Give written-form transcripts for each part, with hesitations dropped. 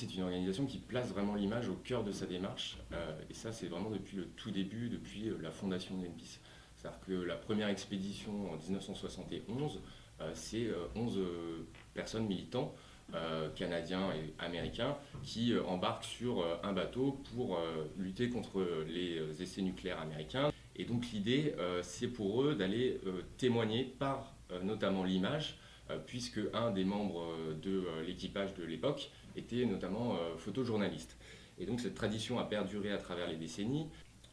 Greenpeace est une organisation qui place vraiment l'image au cœur de sa démarche, et ça c'est vraiment depuis le tout début, depuis la fondation de Greenpeace. C'est-à-dire que la première expédition en 1971, c'est 11 personnes militants, canadiens et américains, qui embarquent sur un bateau pour lutter contre les essais nucléaires américains. Et donc l'idée, c'est pour eux d'aller témoigner par notamment l'image, puisque un des membres de l'équipage de l'époque était notamment photojournaliste. Et donc cette tradition a perduré à travers les décennies.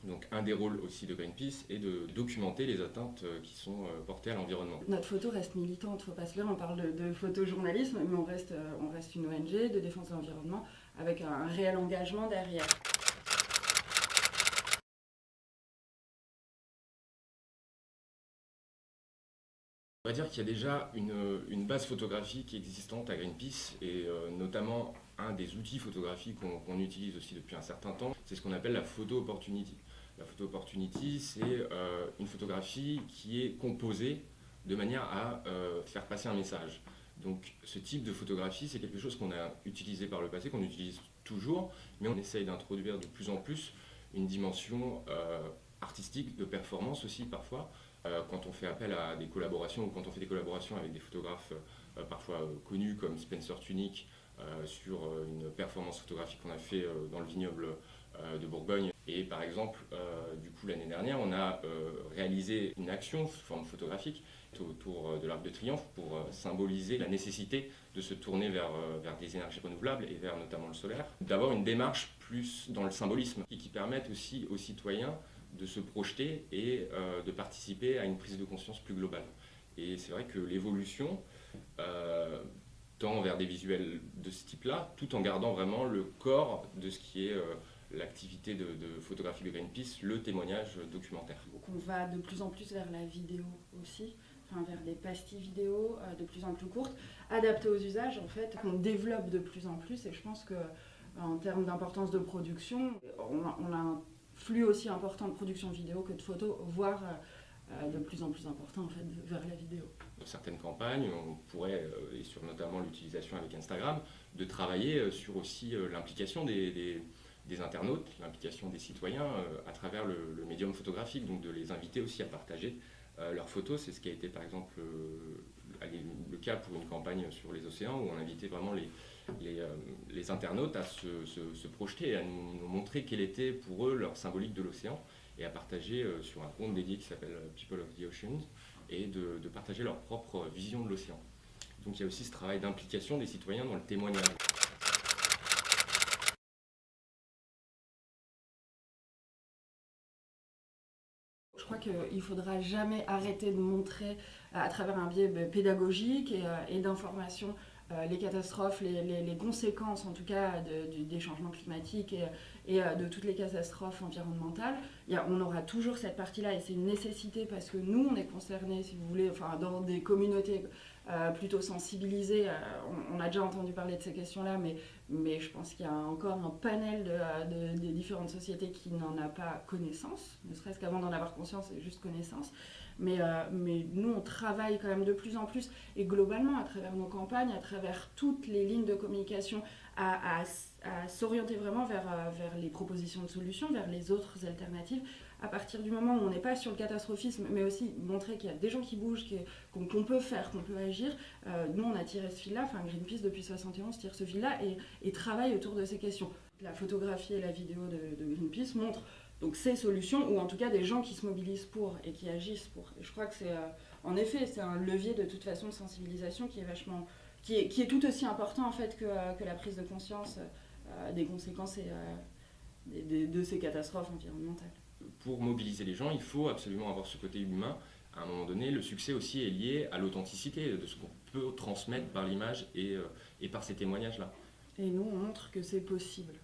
Donc un des rôles aussi de Greenpeace est de documenter les atteintes qui sont portées à l'environnement. Notre photo reste militante, faut pas se leurrer, on parle de photojournalisme, mais on reste une ONG de défense de l'environnement avec un réel engagement derrière. On va dire qu'il y a déjà une base photographique existante à Greenpeace et notamment un des outils photographiques qu'on utilise aussi depuis un certain temps, c'est ce qu'on appelle la photo opportunity. La photo opportunity, c'est une photographie qui est composée de manière à faire passer un message. Donc ce type de photographie, c'est quelque chose qu'on a utilisé par le passé, qu'on utilise toujours, mais on essaye d'introduire de plus en plus une dimension artistique, de performance aussi parfois, quand on fait appel à des collaborations ou quand on fait des collaborations avec des photographes parfois connus comme Spencer Tunick sur une performance photographique qu'on a fait dans le vignoble de Bourgogne. Et par exemple, du coup l'année dernière, on a réalisé une action sous forme photographique autour de l'Arc de Triomphe pour symboliser la nécessité de se tourner vers des énergies renouvelables et vers notamment le solaire. D'avoir une démarche plus dans le symbolisme et qui permette aussi aux citoyens de se projeter et de participer à une prise de conscience plus globale. Et c'est vrai que l'évolution tend vers des visuels de ce type-là, tout en gardant vraiment le corps de ce qui est l'activité de photographie de Greenpeace, le témoignage documentaire. Donc on va de plus en plus vers la vidéo aussi, enfin vers des pastilles vidéo de plus en plus courtes, adaptées aux usages en fait, qu'on développe de plus en plus. Et je pense qu'en termes d'importance de production, on a un flux aussi important de production vidéo que de photos, voire de plus en plus important en fait, vers la vidéo. Dans certaines campagnes, on pourrait, et sur notamment l'utilisation avec Instagram, de travailler sur aussi l'implication des internautes, l'implication des citoyens à travers le médium photographique, donc de les inviter aussi à partager leurs photos. C'est ce qui a été par exemple le cas pour une campagne sur les océans, où on invitait vraiment les internautes à se projeter, à nous montrer quelle était pour eux leur symbolique de l'océan, et à partager sur un compte dédié qui s'appelle People of the Oceans, et de partager leur propre vision de l'océan. Donc il y a aussi ce travail d'implication des citoyens dans le témoignage. Je crois qu'il ne faudra jamais arrêter de montrer à travers un biais pédagogique et d'information les catastrophes, les conséquences en tout cas des changements climatiques et de toutes les catastrophes environnementales. On aura toujours cette partie-là et c'est une nécessité parce que nous on est concernés, si vous voulez, enfin, dans des communautés plutôt sensibilisées. On a déjà entendu parler de ces questions-là, mais je pense qu'il y a encore un panel des différentes sociétés qui n'en a pas connaissance, ne serait-ce qu'avant d'en avoir conscience, c'est juste connaissance. Mais nous, on travaille quand même de plus en plus, et globalement, à travers nos campagnes, à travers toutes les lignes de communication, à s'orienter vraiment vers les propositions de solutions, vers les autres alternatives, à partir du moment où on n'est pas sur le catastrophisme, mais aussi montrer qu'il y a des gens qui bougent, qu'on peut faire, qu'on peut agir. Nous, on a tiré ce fil-là, enfin Greenpeace depuis 71 tire ce fil-là et travaille autour de ces questions. La photographie et la vidéo de Greenpeace montrent donc ces solutions, ou en tout cas des gens qui se mobilisent pour et qui agissent pour. Et je crois que c'est, en effet, c'est un levier de toute façon de sensibilisation qui est tout aussi important en fait que la prise de conscience des conséquences de ces catastrophes environnementales. Pour mobiliser les gens, il faut absolument avoir ce côté humain. À un moment donné, le succès aussi est lié à l'authenticité de ce qu'on peut transmettre par l'image et par ces témoignages-là. Et nous, on montre que c'est possible.